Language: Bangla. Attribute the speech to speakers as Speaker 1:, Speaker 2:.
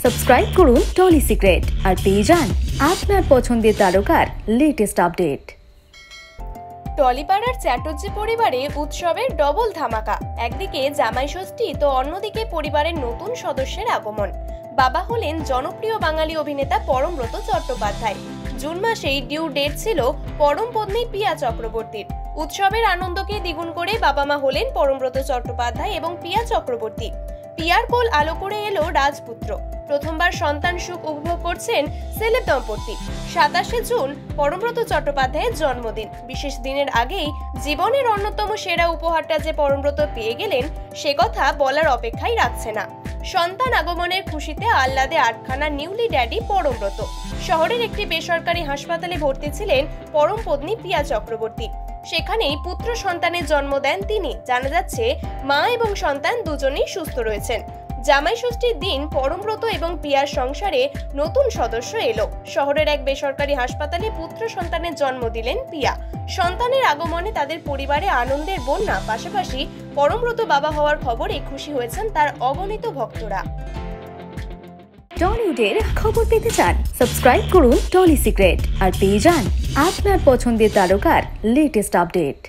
Speaker 1: সাবস্ক্রাইব করুন টলি সিক্রেট আর পেয়ে যান আপনার পছন্দের তারকার লেটেস্ট আপডেট।
Speaker 2: টলিপাড়ার চ্যাটার্জি পরিবারে উৎসবের ডবল ধামাকা, একদিকে জামাই ষষ্ঠী তো অন্যদিকে পরিবারের নতুন সদস্যের আগমন। বাবা হলেন জনপ্রিয় বাঙালি অভিনেতা পরমব্রত চট্টোপাধ্যায়। জুন মাসেই ডিউ ডেট ছিল পরম পত্নী পিয়া চক্রবর্তীর। উৎসবের আনন্দকে দ্বিগুণ করে বাবা মা হলেন পরমব্রত চট্টোপাধ্যায় এবং পিয়া চক্রবর্তী। পিয়ার কোল আলো করে এলো রাজপুত্র। প্রথমবার সন্তান সুখ উপভোগ করছেন সেলেব দম্পতি। 27শে জুন পরমব্রত চট্টোপাধ্যায়ের জন্মদিন। বিশেষ দিনের আগেই জীবনের অন্যতম সেরা উপহারটা যে পরমব্রত পেয়ে গেলেন সে কথা বলার অপেক্ষাই রাখছে না। সন্তান আগমনের খুশিতে আহ্লাদে আটখানা নিউলি ড্যাডি পরমব্রত। শহরের একটি বেসরকারি হাসপাতালে ভর্তি ছিলেন পরম পত্নী পিয়া চক্রবর্তী। সেখানেই পুত্র সন্তানের জন্ম দেন তিনি। জানা যাচ্ছে মা এবং সন্তান দুজনেই সুস্থ রয়েছেন। জামাই ষষ্ঠীর দিন পরমব্রত এবং পিয়ার সংসারে নতুন সদস্য এলো। শহরের এক বেসরকারি হাসপাতালে পুত্র সন্তানের জন্ম দিলেন পিয়া। সন্তানের আগমনে তাদের পরিবারে আনন্দের বন্যা। পাশাপাশি পরমব্রত বাবা হওয়ার খবরে খুশি হয়েছেন তার অগণিত ভক্তরা।
Speaker 1: টলিউডের খবর পেতে চান? সাবস্ক্রাইব করুন টলি সিক্রেট আর পেয়ে যান আপনার পছন্দের তারকার লেটেস্ট আপডেট।